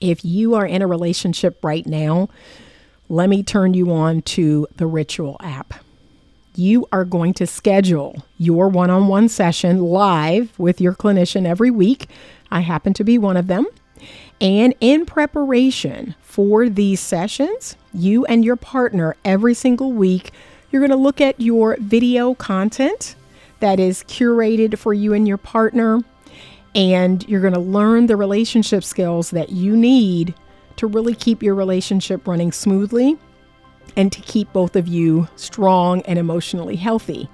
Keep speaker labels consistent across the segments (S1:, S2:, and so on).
S1: If you are in a relationship right now, let me turn you on to the Ritual app. You are going to schedule your one-on-one session live with your clinician every week. I happen to be one of them. And in preparation for these sessions, you and your partner every single week, you're going to look at your video content that is curated for you and your partner. And you're going to learn the relationship skills that you need to really keep your relationship running smoothly and to keep both of you strong and emotionally healthy.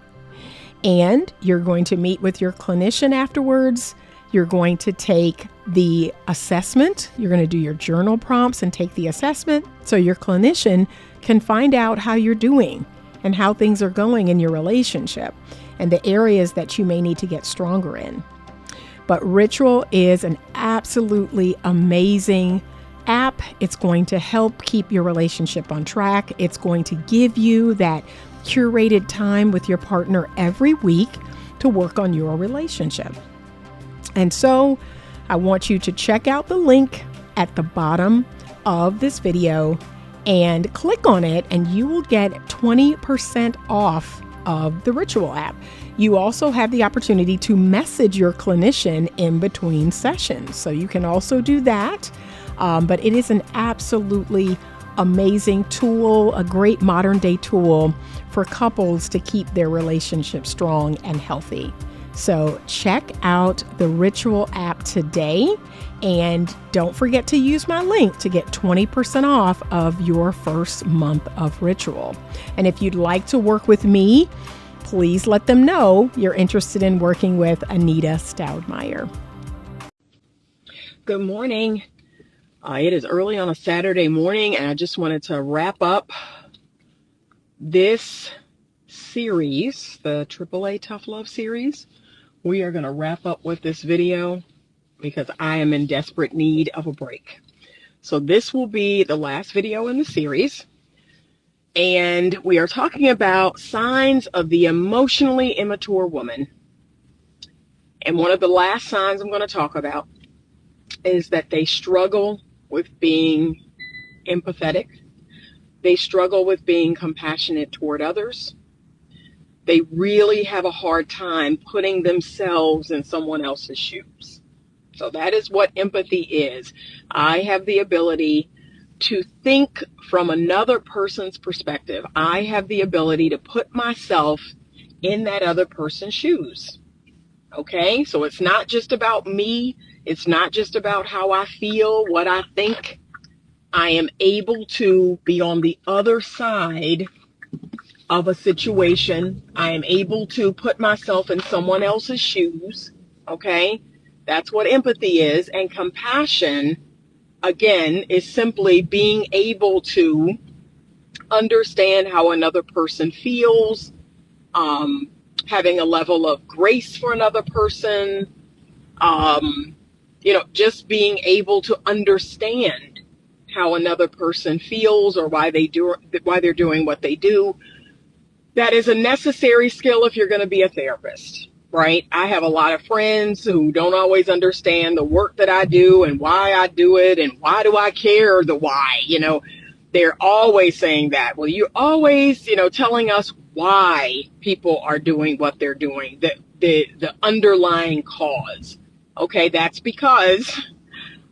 S1: And you're going to meet with your clinician afterwards. You're going to take the assessment. You're going to do your journal prompts and take the assessment so your clinician can find out how you're doing and how things are going in your relationship and the areas that you may need to get stronger in. But Ritual is an absolutely amazing app. It's going to help keep your relationship on track. It's going to give you that curated time with your partner every week to work on your relationship. And so I want you to check out the link at the bottom of this video and click on it, and you will get 20% off of the Ritual app. You also have the opportunity to message your clinician in between sessions. So you can also do that. But it is an absolutely amazing tool, a great modern day tool for couples to keep their relationship strong and healthy. So check out the Ritual app today, and don't forget to use my link to get 20% off of your first month of Ritual. And if you'd like to work with me, please let them know you're interested in working with Anita Stoudmire.
S2: Good morning. It is early on a Saturday morning, and I just wanted to wrap up this series, the AAA Tough Love series. We are going to wrap up with this video because I am in desperate need of a break. So this will be the last video in the series, and we are talking about signs of the emotionally immature woman. And one of the last signs I'm going to talk about is that they struggle with being empathetic. They struggle with being compassionate toward others. They really have a hard time putting themselves in someone else's shoes. So that is what empathy is. I have the ability to think from another person's perspective. I have the ability to put myself in that other person's shoes. Okay, so it's not just about me. It's not just about how I feel, what I think. I am able to be on the other side of a situation. I am able to put myself in someone else's shoes. Okay, that's what empathy is. And compassion, again, is simply being able to understand how another person feels, having a level of grace for another person, just being able to understand how another person feels or why they're doing what they do. That is a necessary skill if you're going to be a therapist, right? I have a lot of friends who don't always understand the work that I do and why I do it and why do I care the why, They're always saying that. Well, you're always, telling us why people are doing what they're doing, the underlying cause. Okay, that's because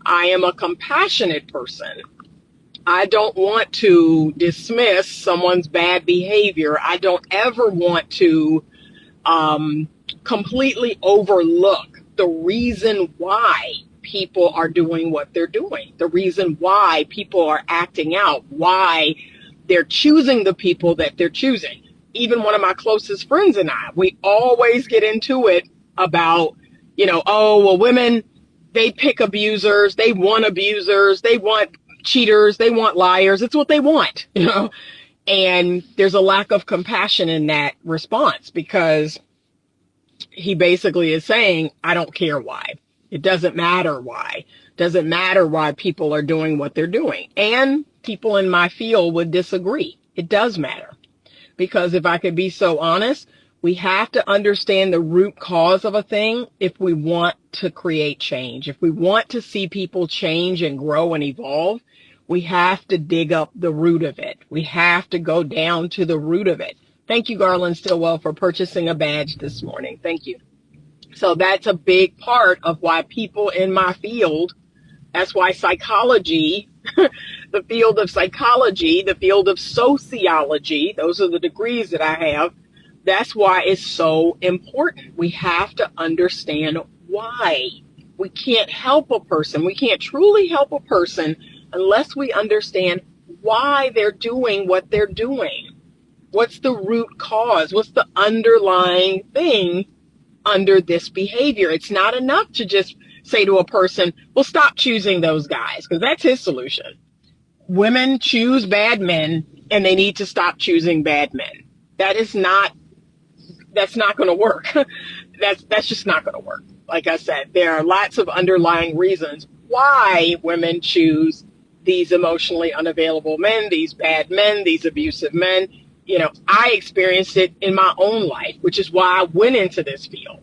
S2: I am a compassionate person. I don't want to dismiss someone's bad behavior. I don't ever want to completely overlook the reason why people are doing what they're doing, the reason why people are acting out, why they're choosing the people that they're choosing. Even one of my closest friends and I, we always get into it about, women, they pick abusers, they want cheaters, they want liars. It's what they want, And there's a lack of compassion in that response because he basically is saying, I don't care why. It doesn't matter why. It doesn't matter why people are doing what they're doing. And people in my field would disagree. It does matter. Because if I could be so honest, We have to understand the root cause of a thing if we want to create change. If we want to see people change and grow and evolve, we have to dig up the root of it. We have to go down to the root of it. Thank you, Garland Stillwell, for purchasing a badge this morning. Thank you. So that's a big part of why people in my field, that's why psychology, the field of psychology, the field of sociology, those are the degrees that I have. That's why it's so important. We have to understand why. We can't help a person. We can't truly help a person unless we understand why they're doing what they're doing. What's the root cause? What's the underlying thing under this behavior? It's not enough to just say to a person, well, stop choosing those guys, because that's his solution. Women choose bad men and they need to stop choosing bad men. That's not going to work. That's just not going to work. Like I said, there are lots of underlying reasons why women choose these emotionally unavailable men, these bad men, these abusive men. I experienced it in my own life, which is why I went into this field,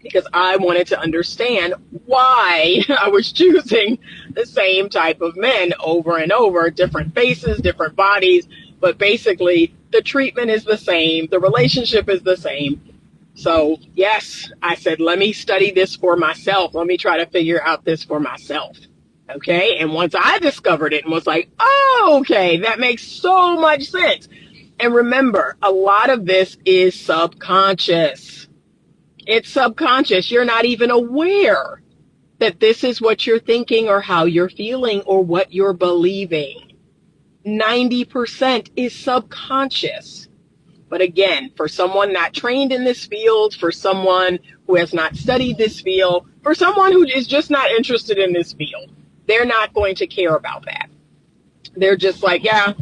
S2: because I wanted to understand why I was choosing the same type of men over and over, different faces, different bodies, but basically the treatment is the same, the relationship is the same. So yes, I said, let me study this for myself. Let me try to figure out this for myself. Okay. And once I discovered it and was like, oh, okay, that makes so much sense. And remember, a lot of this is subconscious. It's subconscious. You're not even aware that this is what you're thinking or how you're feeling or what you're believing. 90% is subconscious. But again, for someone not trained in this field, for someone who has not studied this field, for someone who is just not interested in this field, they're not going to care about that. They're just like, yeah,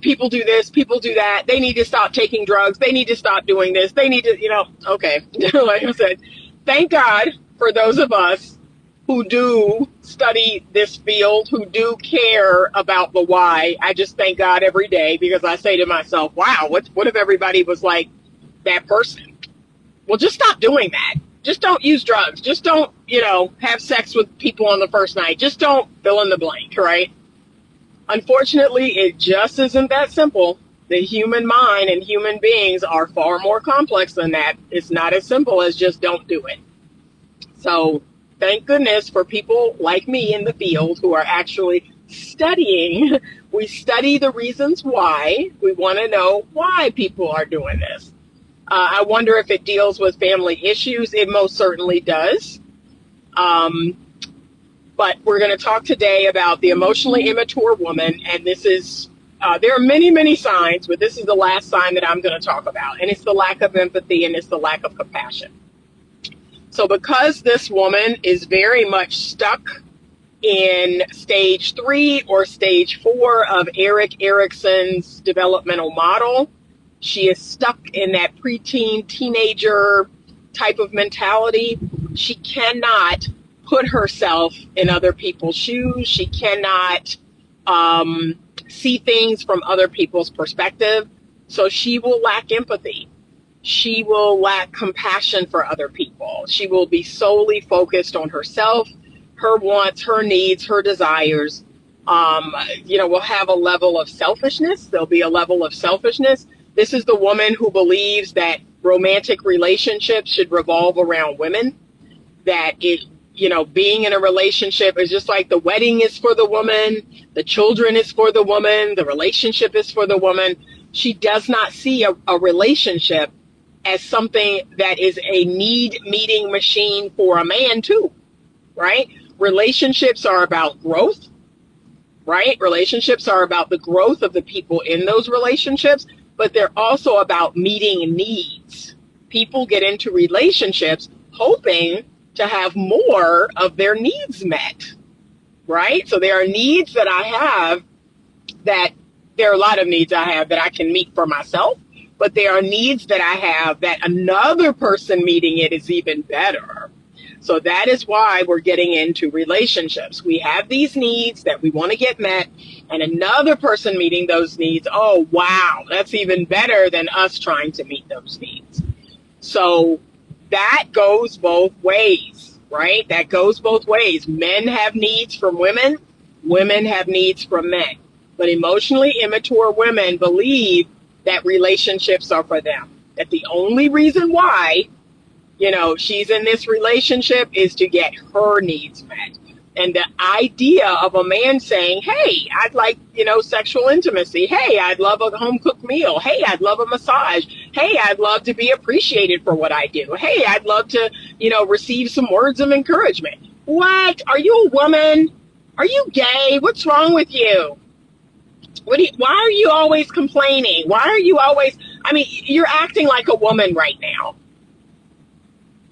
S2: people do this, people do that. They need to stop taking drugs. They need to stop doing this. They need to, okay. Like I said, thank God for those of us who do study this field, who do care about the why. I just thank God every day, because I say to myself, wow, what if everybody was like that person? Well, just stop doing that. Just don't use drugs. Just don't, have sex with people on the first night. Just don't fill in the blank, right? Unfortunately, it just isn't that simple. The human mind and human beings are far more complex than that. It's not as simple as just don't do it. So thank goodness for people like me in the field who are actually studying. We study the reasons why. We want to know why people are doing this. I wonder if it deals with family issues. It most certainly does. But we're going to talk today about the emotionally immature woman. And this is, there are many, many signs, but this is the last sign that I'm going to talk about. And it's the lack of empathy and it's the lack of compassion. So because this woman is very much stuck in stage 3 or stage 4 of Erik Erikson's developmental model, she is stuck in that preteen, teenager type of mentality. She cannot put herself in other people's shoes. She cannot see things from other people's perspective. So she will lack empathy. She will lack compassion for other people. She will be solely focused on herself, her wants, her needs, her desires. Will have a level of selfishness. There'll be a level of selfishness. This is the woman who believes that romantic relationships should revolve around women, that being in a relationship is just like the wedding is for the woman, the children is for the woman, the relationship is for the woman. She does not see a relationship as something that is a need-meeting machine for a man too, right? Relationships are about growth, right? Relationships are about the growth of the people in those relationships, but they're also about meeting needs. People get into relationships hoping to have more of their needs met, right? So there are needs that I have there are a lot of needs I have that I can meet for myself, but there are needs that I have that another person meeting it is even better. So that is why we're getting into relationships. We have these needs that we want to get met, and another person meeting those needs, oh, wow, that's even better than us trying to meet those needs. So that goes both ways, right? That goes both ways. Men have needs from women, women have needs from men. But emotionally immature women believe that relationships are for them. That the only reason why, she's in this relationship is to get her needs met. And the idea of a man saying, hey, I'd like, sexual intimacy. Hey, I'd love a home cooked meal. Hey, I'd love a massage. Hey, I'd love to be appreciated for what I do. Hey, I'd love to, receive some words of encouragement. What? Are you a woman? Are you gay? What's wrong with you? Why are you always complaining? Why are you always, you're acting like a woman right now.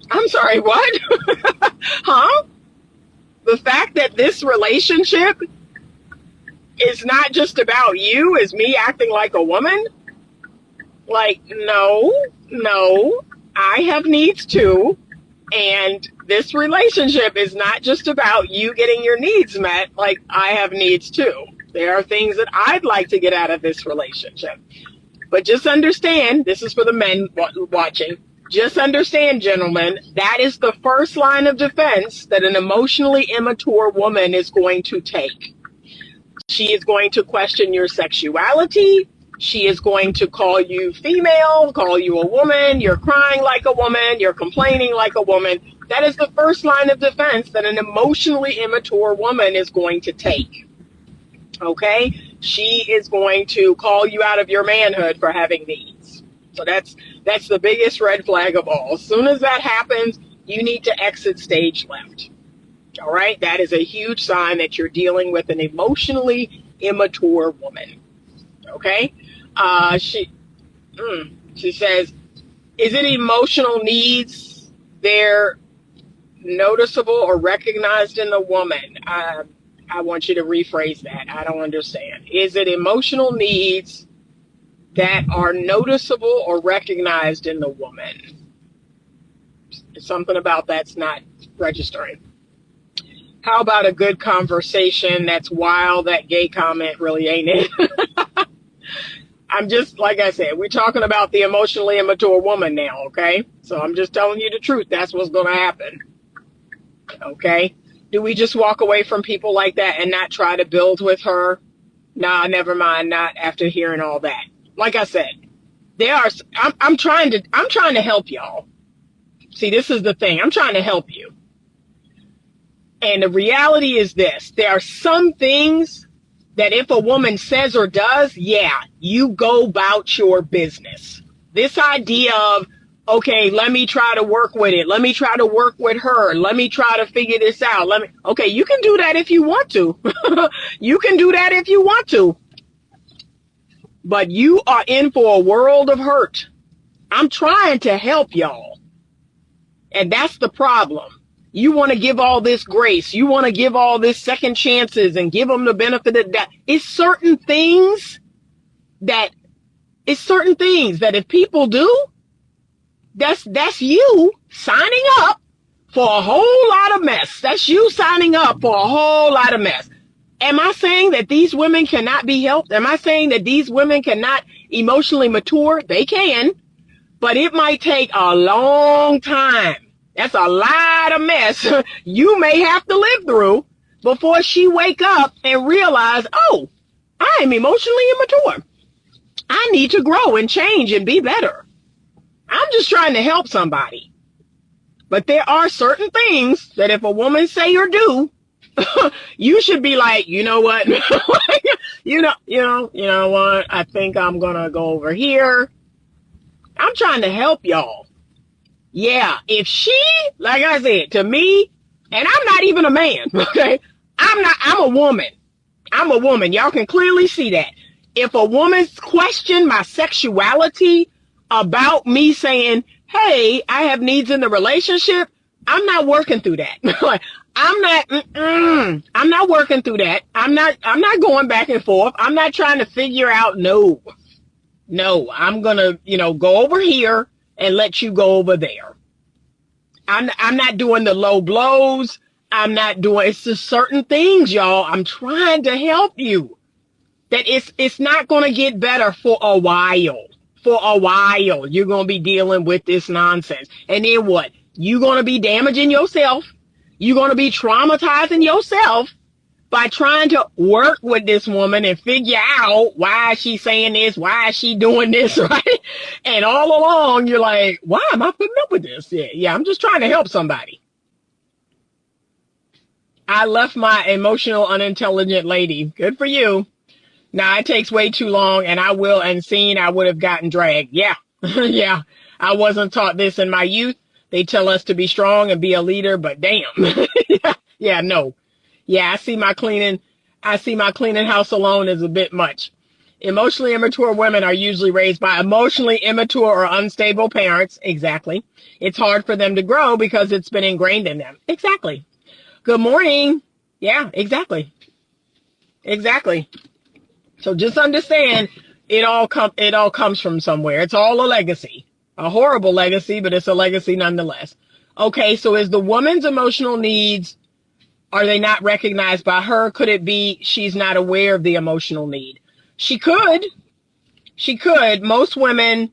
S2: I'm sorry, what? Huh? The fact that this relationship is not just about you, is me acting like a woman? Like, no, I have needs too. And this relationship is not just about you getting your needs met. Like, I have needs too. There are things that I'd like to get out of this relationship. But just understand, this is for the men watching, just understand, gentlemen, that is the first line of defense that an emotionally immature woman is going to take. She is going to question your sexuality. She is going to call you female, call you a woman. You're crying like a woman. You're complaining like a woman. That is the first line of defense that an emotionally immature woman is going to take. Okay? She is going to call you out of your manhood for having needs. So that's the biggest red flag of all. As soon as that happens, you need to exit stage left. All right? That is a huge sign that you're dealing with an emotionally immature woman. Okay? She says, is it emotional needs they're noticeable or recognized in the woman? I want you to rephrase that. I don't understand. Is it emotional needs that are noticeable or recognized in the woman? Something about that's not registering. How about a good conversation? That's wild. That gay comment really ain't it. I'm just, like I said, we're talking about the emotionally immature woman now, okay? So I'm just telling you the truth. That's what's going to happen. Okay? Do we just walk away from people like that and not try to build with her? Nah, never mind. Not after hearing all that. Like I said, I'm trying to help y'all. See, this is the thing. I'm trying to help you. And the reality is this. There are some things that if a woman says or does, yeah, you go about your business. This idea of, okay, let me try to work with it. Let me try to work with her. Let me try to figure this out. Okay, you can do that if you want to. You can do that if you want to. But you are in for a world of hurt. I'm trying to help y'all. And that's the problem. You want to give all this grace. You want to give all this second chances and give them the benefit of that. It's certain things that if people do, that's you signing up for a whole lot of mess. That's you signing up for a whole lot of mess. Am I saying that these women cannot be helped? Am I saying that these women cannot emotionally mature? They can, but it might take a long time. That's a lot of mess you may have to live through before she wake up and realize, oh, I'm emotionally immature. I need to grow and change and be better. I'm just trying to help somebody. But there are certain things that if a woman say or do, you should be like, you know what? you know what? I think I'm going to go over here. I'm trying to help y'all. Yeah, if she, like I said, to me, and I'm not even a man, okay? I'm a woman. I'm a woman. Y'all can clearly see that. If a woman questioned my sexuality about me saying, hey, I have needs in the relationship, I'm not working through that. I'm not working through that. I'm not going back and forth. I'm not trying to figure out, no, I'm going to, go over here and let you go over there. I'm not doing the low blows. It's just certain things, y'all. I'm trying to help you. That it's not going to get better for a while. For a while, you're going to be dealing with this nonsense. And then what? You're going to be damaging yourself. You're going to be traumatizing yourself by trying to work with this woman and figure out why she's saying this, why is she doing this, right? And all along, you're like, why am I putting up with this? Yeah, I'm just trying to help somebody. I left my emotional, unintelligent lady. Good for you. Now it takes way too long, and I would have gotten dragged. Yeah, yeah. I wasn't taught this in my youth. They tell us to be strong and be a leader, but damn. Yeah, no. Yeah, I see my cleaning house alone is a bit much. Emotionally immature women are usually raised by emotionally immature or unstable parents. Exactly. It's hard for them to grow because it's been ingrained in them. Exactly. Good morning. Yeah, exactly. Exactly. So just understand it all comes from somewhere. It's all a legacy. A horrible legacy, but it's a legacy nonetheless. Okay, so is the woman's emotional needs, are they not recognized by her? Could it be she's not aware of the emotional need? She could. She could. Most women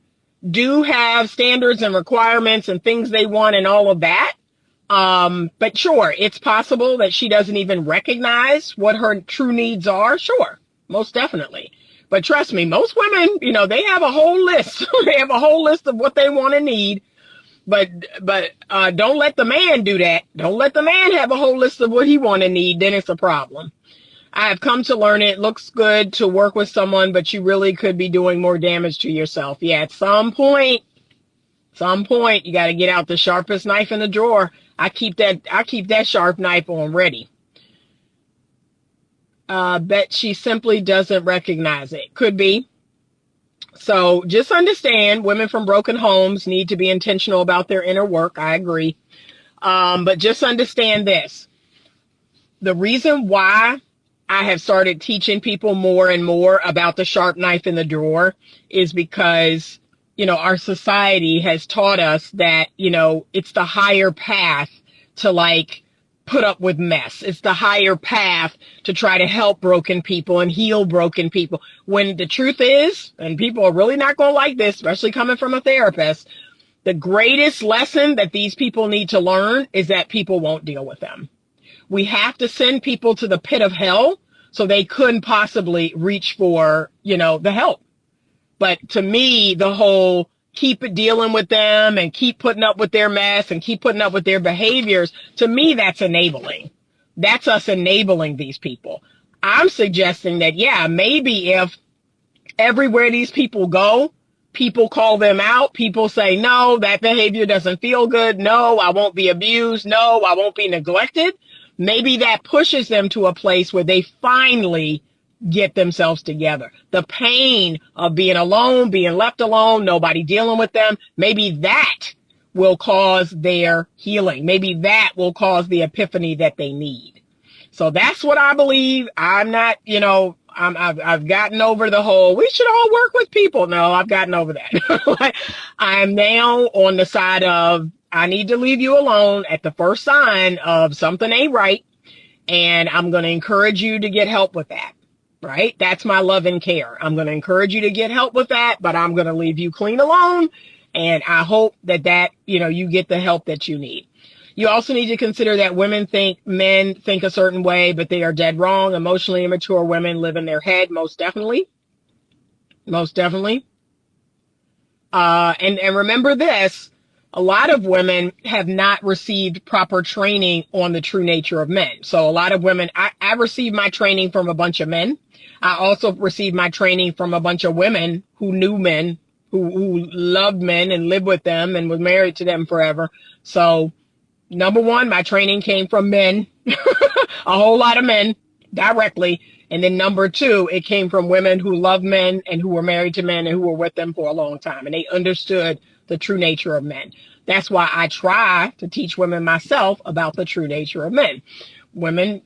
S2: do have standards and requirements and things they want and all of that. But sure, it's possible that she doesn't even recognize what her true needs are. Sure, most definitely. But trust me, most women, they have a whole list. They have a whole list of what they want and need. But don't let the man do that. Don't let the man have a whole list of what he want and need. Then it's a problem. I have come to learn it looks good to work with someone, but you really could be doing more damage to yourself. Yeah, at some point, you got to get out the sharpest knife in the drawer. I keep that sharp knife on ready. Bet she simply doesn't recognize it. Could be. So just understand, women from broken homes need to be intentional about their inner work. I agree. But just understand this. The reason why I have started teaching people more and more about the sharp knife in the drawer is because, our society has taught us that, it's the higher path to put up with mess. It's the higher path to try to help broken people and heal broken people. When the truth is, and people are really not going to like this, especially coming from a therapist, the greatest lesson that these people need to learn is that people won't deal with them. We have to send people to the pit of hell so they couldn't possibly reach for, the help. But to me, the whole keep dealing with them and keep putting up with their mess and keep putting up with their behaviors, to me, that's enabling. That's us enabling these people. I'm suggesting that, yeah, maybe if everywhere these people go, people call them out, people say, no, that behavior doesn't feel good. No, I won't be abused. No, I won't be neglected. Maybe that pushes them to a place where they finally get themselves together. The pain of being alone, being left alone, nobody dealing with them, maybe that will cause their healing. Maybe that will cause the epiphany that they need. So that's what I believe. I'm not, I've gotten over the whole, we should all work with people. No, I've gotten over that. I'm now on the side of, I need to leave you alone at the first sign of something ain't right. And I'm going to encourage you to get help with that. Right? That's my love and care. I'm going to encourage you to get help with that, but I'm going to leave you clean alone. And I hope that, you get the help that you need. You also need to consider that men think a certain way, but they are dead wrong. Emotionally immature women live in their head. Most definitely. Most definitely. And remember this, a lot of women have not received proper training on the true nature of men. So a lot of women, I received my training from a bunch of men. I also received my training from a bunch of women who knew men, who loved men and lived with them and was married to them forever. So number one, my training came from men, a whole lot of men directly. And then number two, it came from women who loved men and who were married to men and who were with them for a long time. And they understood the true nature of men. That's why I try to teach women myself about the true nature of men. Women,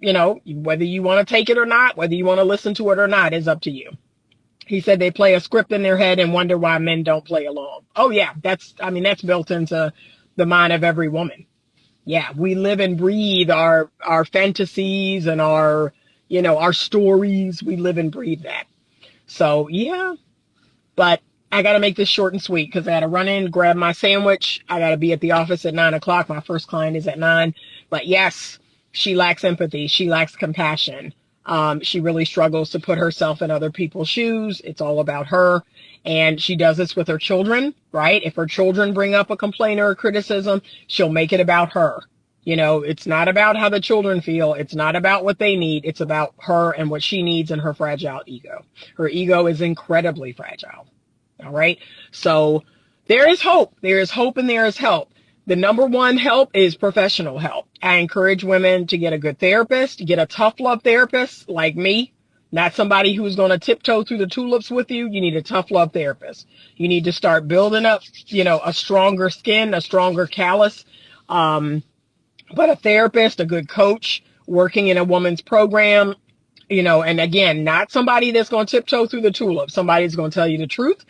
S2: whether you want to take it or not, whether you want to listen to it or not, is up to you. He said they play a script in their head and wonder why men don't play along. Oh yeah, that's built into the mind of every woman. Yeah, we live and breathe our fantasies and our stories. We live and breathe that. So yeah, but I got to make this short and sweet because I got to run in, grab my sandwich. I got to be at the office at 9 o'clock. My first client is at 9. But yes, she lacks empathy. She lacks compassion. She really struggles to put herself in other people's shoes. It's all about her. And she does this with her children, right? If her children bring up a complaint or a criticism, she'll make it about her. You know, it's not about how the children feel. It's not about what they need. It's about her and what she needs and her fragile ego. Her ego is incredibly fragile. All right. So there is hope. There is hope and there is help. The number one help is professional help. I encourage women to get a good therapist, get a tough love therapist like me, not somebody who's going to tiptoe through the tulips with you. You need a tough love therapist. You need to start building up, a stronger skin, a stronger callus. But a therapist, a good coach, working in a woman's program, and again, not somebody that's going to tiptoe through the tulips. Somebody's going to tell you the truth.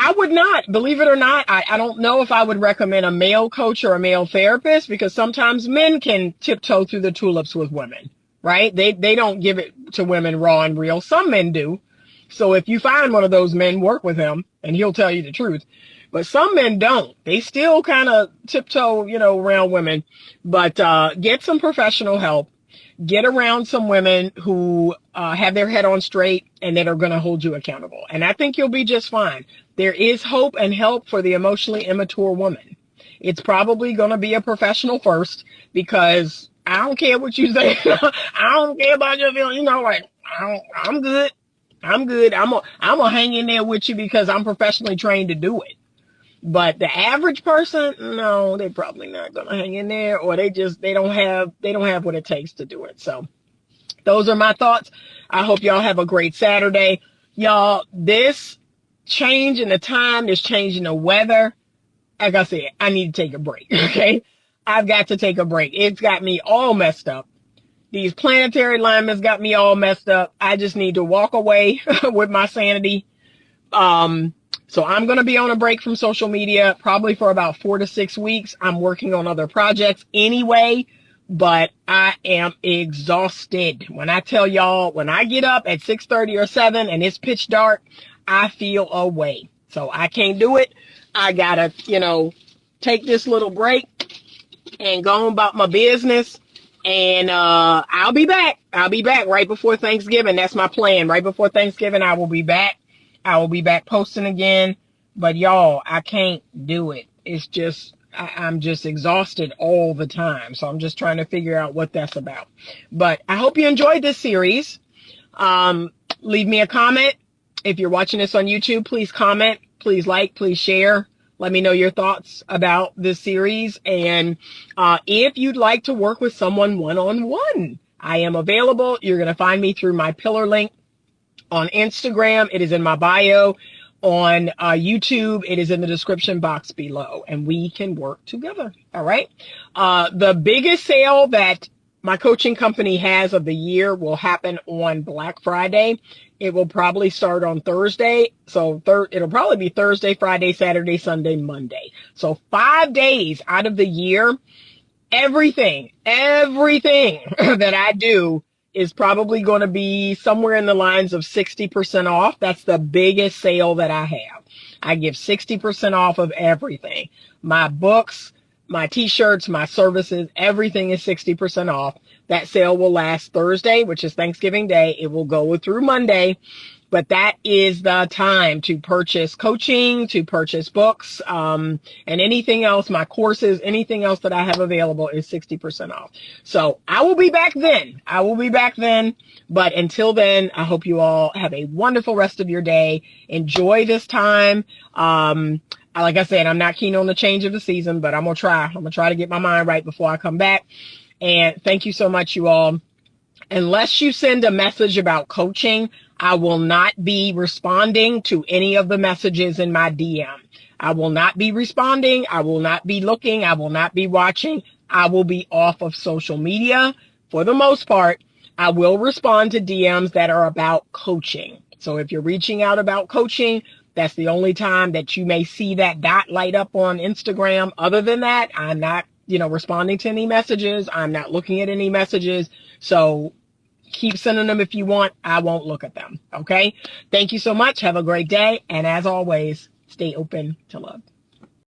S2: I would not, believe it or not, I don't know if I would recommend a male coach or a male therapist because sometimes men can tiptoe through the tulips with women, right? They don't give it to women raw and real. Some men do. So if you find one of those men, work with him and he'll tell you the truth. But some men don't. They still kind of tiptoe, around women. But get some professional help. Get around some women who have their head on straight and that are going to hold you accountable. And I think you'll be just fine. There is hope and help for the emotionally immature woman. It's probably going to be a professional first because I don't care what you say. I don't care about your feelings. I'm good. I'm good. I'm gonna hang in there with you because I'm professionally trained to do it. But the average person, no, they're probably not gonna hang in there, or they don't have what it takes to do it. So those are my thoughts. I hope y'all have a great Saturday. Y'all, this change in the time, this change in the weather, like I said, I need to take a break. Okay. I've got to take a break. It's got me all messed up. These planetary alignments got me all messed up. I just need to walk away with my sanity. So I'm going to be on a break from social media probably for about 4 to 6 weeks. I'm working on other projects anyway, but I am exhausted. When I tell y'all, when I get up at 6:30 or 7 and it's pitch dark, I feel away. So I can't do it. I gotta, take this little break and go on about my business. And I'll be back. I'll be back right before Thanksgiving. That's my plan. Right before Thanksgiving, I will be back. I will be back posting again. But y'all, I can't do it. It's just, I'm just exhausted all the time. So I'm just trying to figure out what that's about. But I hope you enjoyed this series. Leave me a comment. If you're watching this on YouTube, please comment, please like, please share. Let me know your thoughts about this series. And if you'd like to work with someone one-on-one, I am available. You're going to find me through my pillar link on Instagram. It is in my bio. On YouTube, it is in the description box below. And we can work together. All right. The biggest sale that my coaching company has of the year will happen on Black Friday. It will probably start on Thursday. So it'll probably be Thursday, Friday, Saturday, Sunday, Monday. So 5 days out of the year, everything that I do is probably going to be somewhere in the lines of 60% off. That's the biggest sale that I have. I give 60% off of everything. My books, my t-shirts, my services, everything is 60% off. That sale will last Thursday, which is Thanksgiving Day. It will go through Monday, but that is the time to purchase coaching, to purchase books, and anything else, my courses, anything else that I have available is 60% off. So I will be back then. But until then, I hope you all have a wonderful rest of your day. Enjoy this time. Like I said, I'm not keen on the change of the season, but I'm going to try to get my mind right before I come back. And thank you so much, you all. Unless you send a message about coaching, I will not be responding to any of the messages in my DM. I will not be responding. I will not be looking. I will not be watching. I will be off of social media for the most part. I will respond to DMs that are about coaching. So if you're reaching out about coaching, that's the only time that you may see that dot light up on Instagram. Other than that, I'm not, responding to any messages. I'm not looking at any messages. So Keep sending them if you want. I won't look at them. Okay? Thank you so much. Have a great day. And as always, stay open to love.